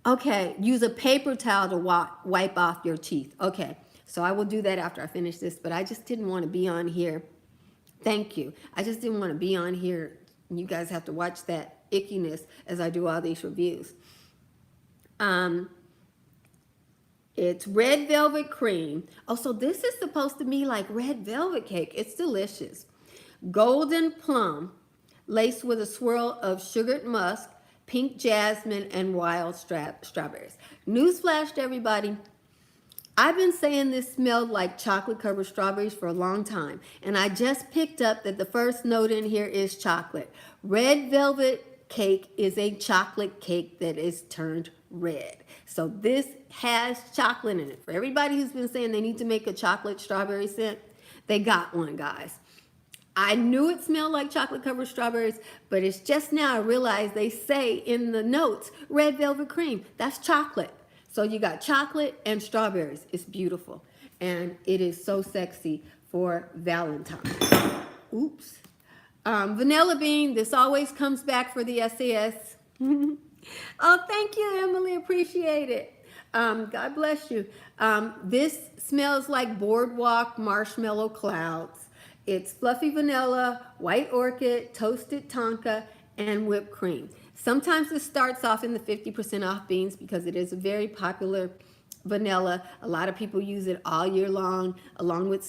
Okay, use a paper towel to wipe off your teeth. Okay, so I will do that after I finish this, but I just didn't want to be on here. Thank you. I just didn't want to be on here. You guys have to watch that ickiness as I do all these reviews. It's red velvet cream. Oh, so this is supposed to be like red velvet cake. It's delicious. Golden plum, laced with a swirl of sugared musk, pink jasmine, and wild strawberries. Newsflash to everybody. I've been saying this smelled like chocolate covered strawberries for a long time, and I just picked up that the first note in here is chocolate. Red velvet cake is a chocolate cake that is turned red. So this has chocolate in it. For everybody who's been saying they need to make a chocolate strawberry scent, they got one, guys. I knew it smelled like chocolate covered strawberries, but it's just now I realized they say in the notes, red velvet cream. That's chocolate. So you got chocolate and strawberries. It's beautiful. And it is so sexy for Valentine's. Oops. Vanilla bean, this always comes back for the SAS. Oh, thank you, Emily. Appreciate it. God bless you. This smells like boardwalk marshmallow clouds. It's fluffy vanilla, white orchid, toasted tonka, and whipped cream. Sometimes it starts off in the 50% off beans because it is a very popular vanilla. A lot of people use it all year long, along with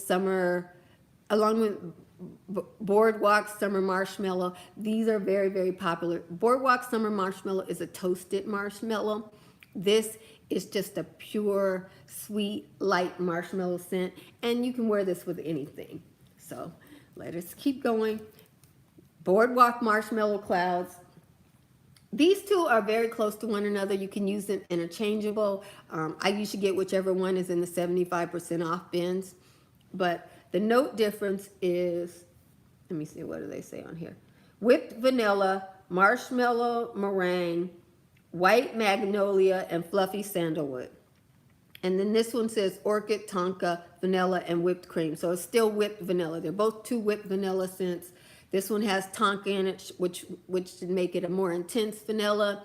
Boardwalk Summer Marshmallow. These are very, very popular. Boardwalk Summer Marshmallow is a toasted marshmallow. This is just a pure, sweet, light marshmallow scent, and you can wear this with anything. So let us keep going. Boardwalk Marshmallow Clouds. These two are very close to one another. You can use them interchangeable. I usually get whichever one is in the 75% off bins. But the note difference is, let me see, what do they say on here? Whipped vanilla, marshmallow meringue, white magnolia, and fluffy sandalwood. And then this one says orchid, tonka, vanilla, and whipped cream. So it's still whipped vanilla. They're both two whipped vanilla scents. This one has tonka in it, which should make it a more intense vanilla.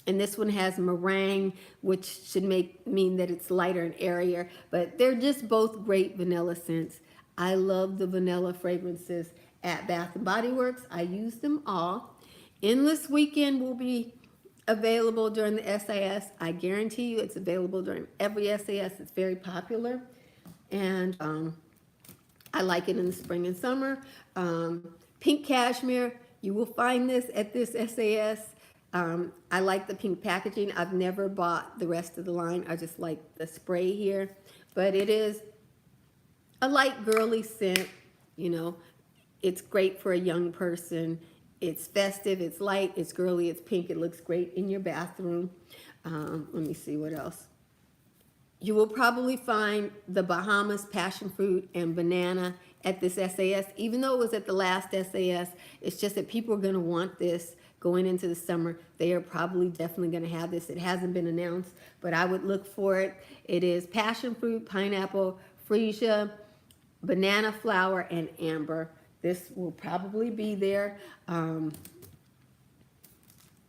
And this one has meringue, which should mean that it's lighter and airier. But they're just both great vanilla scents. I love the vanilla fragrances at Bath & Body Works. I use them all. Endless Weekend will be available during the SAS. I guarantee you it's available during every SAS. It's very popular. And I like it in the spring and summer. Pink Cashmere, you will find this at this SAS. I like the pink packaging. I've never bought the rest of the line. I just like the spray here. But it is a light girly scent, you know. It's great for a young person. It's festive, it's light, it's girly, it's pink. It looks great in your bathroom. Let me see what else. You will probably find the Bahamas passion fruit and banana at this SAS. Even though it was at the last SAS, it's just that people are going to want this going into the summer. They are probably definitely going to have this. It hasn't been announced, but I would look for it. It is passion fruit, pineapple, freesia, banana flower, and amber. This will probably be there.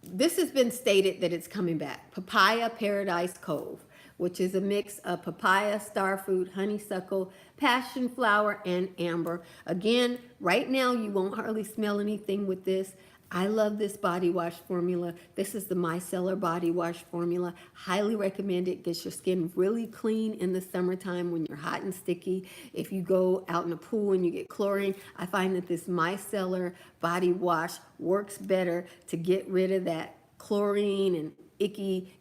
This has been stated that it's coming back. Papaya Paradise Cove, which is a mix of papaya, starfruit, honeysuckle, passion flower, and amber. Again, right now you won't hardly smell anything with this. I love this body wash formula. This is the micellar body wash formula. Highly recommend it. Gets your skin really clean in the summertime when you're hot and sticky. If you go out in the pool and you get chlorine, I find that this micellar body wash works better to get rid of that chlorine and icky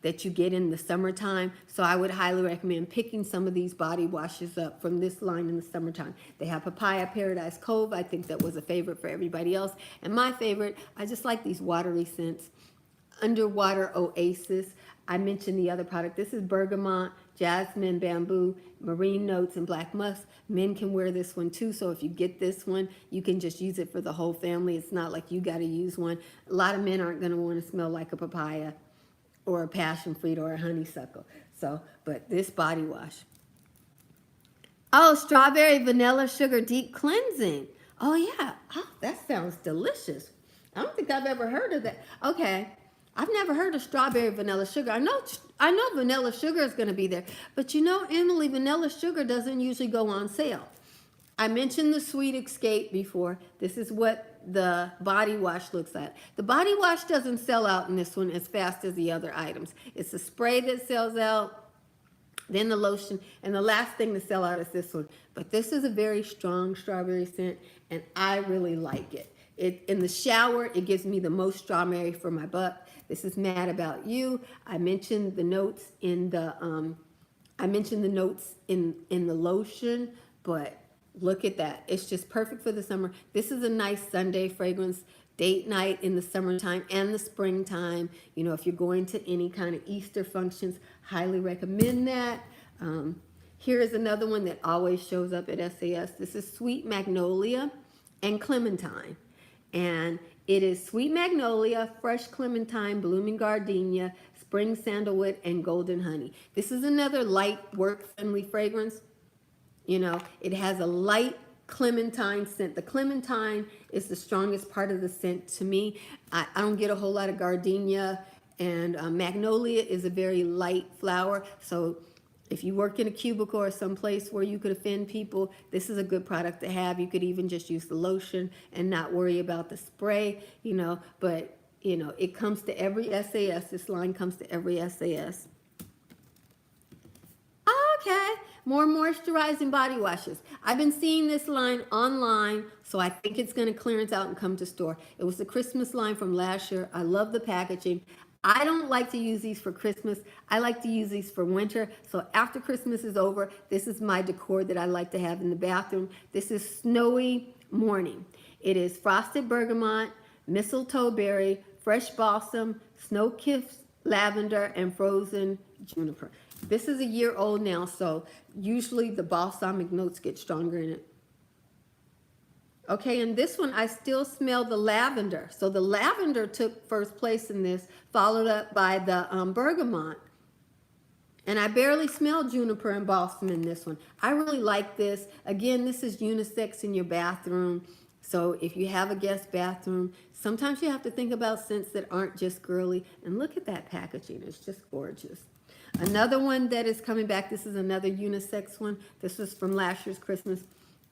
that you get in the summertime. So I would highly recommend picking some of these body washes up from this line in the summertime. They have Papaya Paradise Cove. I think that was a favorite for everybody else. And my favorite, I just like these watery scents. Underwater Oasis. I mentioned the other product. This is bergamot, jasmine, bamboo, marine notes, and black musk. Men can wear this one too, so if you get this one, you can just use it for the whole family. It's not like you got to use one. A lot of men aren't going to want to smell like a papaya or a passion fruit or a honeysuckle. So, but this body wash. Oh, strawberry vanilla sugar deep cleansing. Oh yeah, oh, that sounds delicious. I don't think I've ever heard of that. Okay. I've never heard of strawberry vanilla sugar. I know vanilla sugar is going to be there, but you know, Emily, vanilla sugar doesn't usually go on sale. I mentioned the Sweet Escape before. This is what the body wash looks like. The body wash doesn't sell out in this one as fast as the other items. It's the spray that sells out, then the lotion, and the last thing to sell out is this one. But this is a very strong strawberry scent, and I really like it. In the shower, it gives me the most strawberry for my buck. This is Mad About You. I mentioned the notes in the the lotion, but look at that. It's just perfect for the summer. This is a nice Sunday fragrance, date night in the summertime and the springtime. You know, if you're going to any kind of Easter functions, highly recommend that. Here is another one that always shows up at SAS. This is Sweet Magnolia and Clementine. And it is Sweet Magnolia, Fresh Clementine, Blooming Gardenia, Spring Sandalwood, and Golden Honey. This is another light, work-friendly fragrance. You know, it has a light clementine scent. The clementine is the strongest part of the scent to me. I don't get a whole lot of gardenia, and magnolia is a very light flower. So if you work in a cubicle or someplace where you could offend people, this is a good product to have. You could even just use the lotion and not worry about the spray, you know. But You know, it comes to every SAS. This line comes to every SAS. Okay, more moisturizing body washes. I've been seeing this line online, so I think it's going to clearance out and come to store. It was the Christmas line from last year. I love the packaging. I don't like to use these for Christmas. I like to use these for winter. So after Christmas is over, this is my decor that I like to have in the bathroom. This is Snowy Morning. It is frosted bergamot, mistletoe berry, fresh balsam, snow-kissed lavender, and frozen juniper. This is a year old now, so usually the balsamic notes get stronger in it. Okay, and this one, I still smell the lavender. So the lavender took first place in this, followed up by the bergamot. And I barely smell juniper and balsam in this one. I really like this. Again, this is unisex in your bathroom. So if you have a guest bathroom, sometimes you have to think about scents that aren't just girly. And look at that packaging. It's just gorgeous. Another one that is coming back, this is another unisex one. This was from last year's Christmas.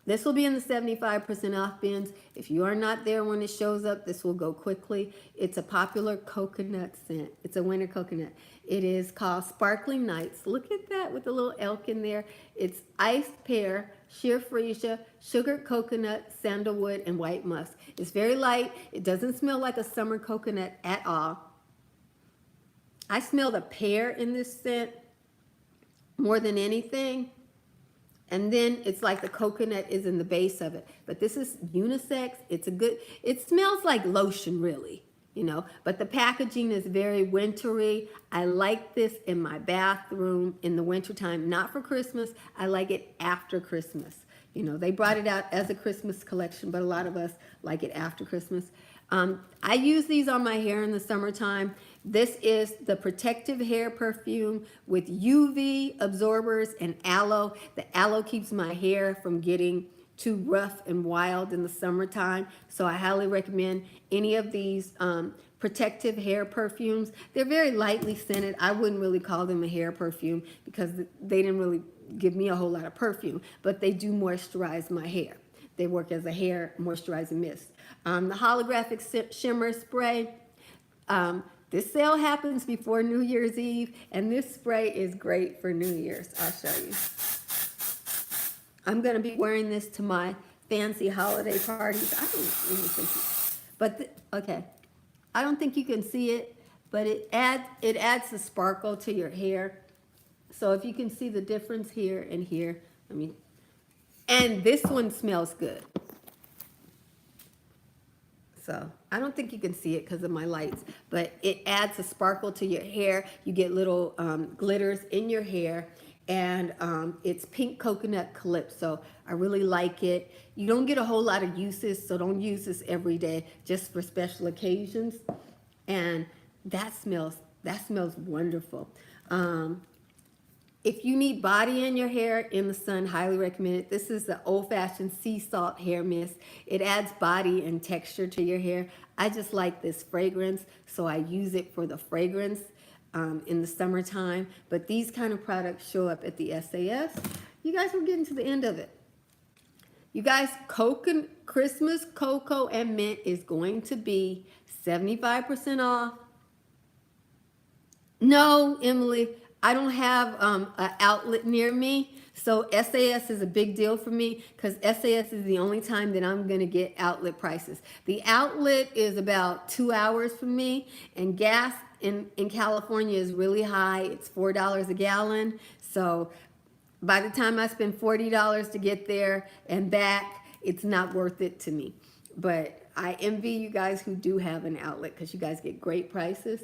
This will be in the 75% off bins. If you are not there when it shows up, this will go quickly. It's a popular coconut scent. It's a winter coconut. It is called Sparkling Nights. Look at that with the little elk in there. It's iced pear, sheer freesia, sugared coconut, sandalwood, and white musk. It's very light. It doesn't smell like a summer coconut at all. I smell the pear in this scent more than anything. And then it's like the coconut is in the base of it. But this is unisex. It smells like lotion really, you know. But the packaging is very wintry. I like this in my bathroom in the wintertime, not for Christmas. I like it after Christmas. You know, they brought it out as a Christmas collection, but a lot of us like it after Christmas. I use these on my hair in the summertime. This is the Protective Hair Perfume with UV absorbers and aloe. The aloe keeps my hair from getting too rough and wild in the summertime. So I highly recommend any of these protective hair perfumes. They're very lightly scented. I wouldn't really call them a hair perfume because they didn't really give me a whole lot of perfume, but they do moisturize my hair. They work as a hair moisturizing mist. The holographic shimmer spray. This sale happens before New Year's Eve, and this spray is great for New Year's. I'll show you. I'm going to be wearing this to my fancy holiday parties. I don't even think, okay. I don't think you can see it, but it adds the sparkle to your hair. So if you can see the difference here and here, and this one smells good. So I don't think you can see it because of my lights, but it adds a sparkle to your hair. You get little glitters in your hair, and it's pink coconut calypso. I really like it. You don't get a whole lot of uses, so don't use this every day, just for special occasions. And that smells wonderful. If you need body in your hair in the sun, highly recommend it. This is the old-fashioned sea salt hair mist. It adds body and texture to your hair. I just like this fragrance, so I use it for the fragrance in the summertime. But these kind of products show up at the SAS. You guys, we're getting to the end of it. You guys, Christmas cocoa and mint is going to be 75% off. No, Emily, I don't have an outlet near me, so SAS is a big deal for me because SAS is the only time that I'm going to get outlet prices. The outlet is about 2 hours from me, and gas in California is really high. It's $4 a gallon, so by the time I spend $40 to get there and back, it's not worth it to me. But I envy you guys who do have an outlet because you guys get great prices.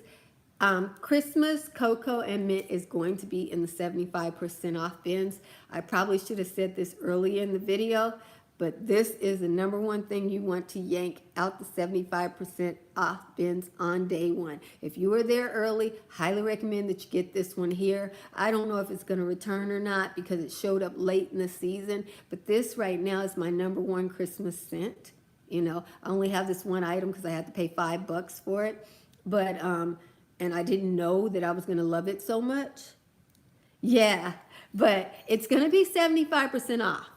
Christmas cocoa and mint is going to be in the 75% off bins. I probably should have said this earlier in the video, but this is the #1 thing you want to yank out the 75% off bins on day one. If you were there early, highly recommend that you get this one here. I don't know if it's going to return or not because it showed up late in the season, but this right now is my #1 Christmas scent. You know, I only have this one item because I had to pay $5 for it, but and I didn't know that I was going to love it so much. Yeah, but it's going to be 75% off.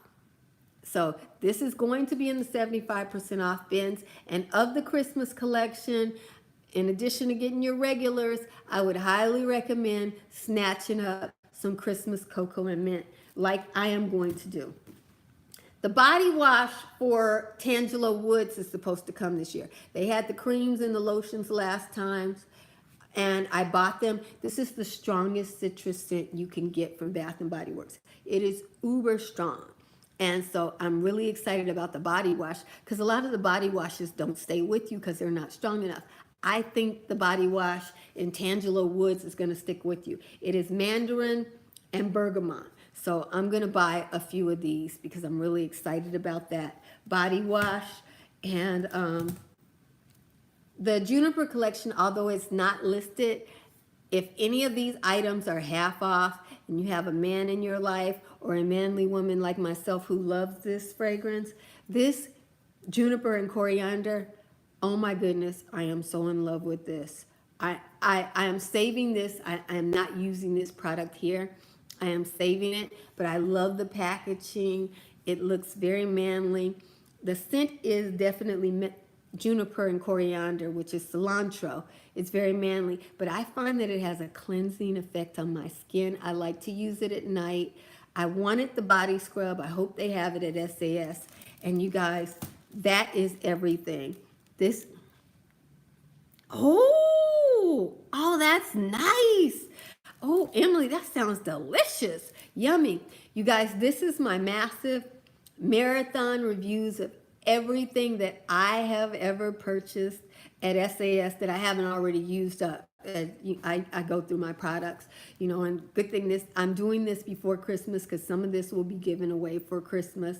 So this is going to be in the 75% off bins. And of the Christmas collection, in addition to getting your regulars, I would highly recommend snatching up some Christmas cocoa and mint like I am going to do. The body wash for Tangelo Woods is supposed to come this year. They had the creams and the lotions last time, and I bought them. This is the strongest citrus scent you can get from Bath and Body Works. It is uber strong. And so I'm really excited about the body wash because a lot of the body washes don't stay with you because they're not strong enough. I think the body wash in Tangelo Woods is going to stick with you. It is mandarin and bergamot. So I'm going to buy a few of these because I'm really excited about that body wash. And the Juniper collection, although it's not listed, if any of these items are half off and you have a man in your life or a manly woman like myself who loves this fragrance, this Juniper and Coriander, oh my goodness, I am so in love with this. I am saving this. I am not using this product here. I am saving it, but I love the packaging. It looks very manly. The scent is definitely juniper and coriander, which is cilantro. It's very manly, but I find that it has a cleansing effect on my skin. I like to use it at night. I wanted the body scrub. I hope they have it at SAS. And you guys, that is everything. This, oh, that's nice. Oh, Emily, that sounds delicious. Yummy. You guys, this is my massive marathon reviews of everything that I have ever purchased at SAS that I haven't already used up. I go through my products, and good thing I'm doing this before Christmas because some of this will be given away for Christmas,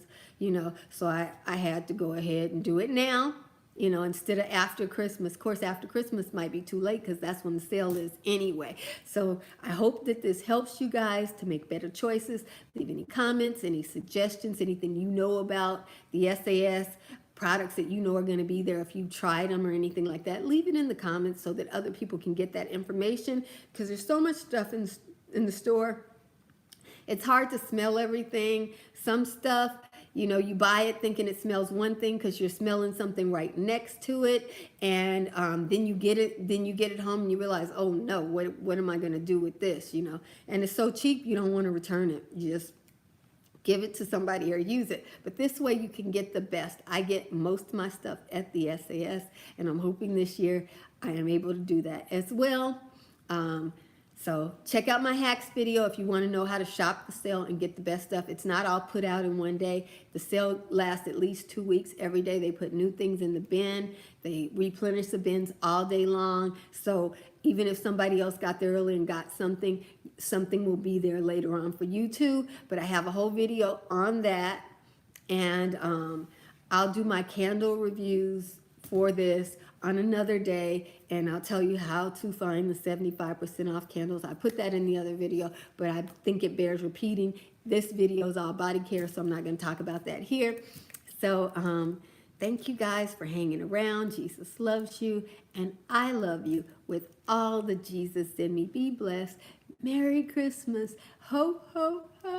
so I had to go ahead and do it now. Instead of after Christmas. Of course, after Christmas might be too late because that's when the sale is anyway. So I hope that this helps you guys to make better choices. Leave any comments, any suggestions, anything you know about the SAS products that you know are going to be there if you tried them or anything like that. Leave it in the comments so that other people can get that information because there's so much stuff in the store. It's hard to smell everything. Some stuff, you buy it thinking it smells one thing because you're smelling something right next to it, and then you get it home and you realize, oh no, what am I going to do with this? And it's so cheap you don't want to return it. You just give it to somebody or use it. But this way you can get the best. I get most of my stuff at the SAS, and I'm hoping this year I am able to do that as well. So check out my hacks video if you want to know how to shop the sale and get the best stuff. It's not all put out in one day. The sale lasts at least 2 weeks. Every day they put new things in the bin. They replenish the bins all day long. So even if somebody else got there early and got something will be there later on for you too. But I have a whole video on that. And I'll do my candle reviews for this on another day, and I'll tell you how to find the 75% off candles. I put that in the other video, but I think it bears repeating. This video is all body care, so I'm not going to talk about that here. So thank you guys for hanging around. Jesus loves you, and I love you with all the Jesus in me. Be blessed. Merry Christmas. Ho, ho, ho.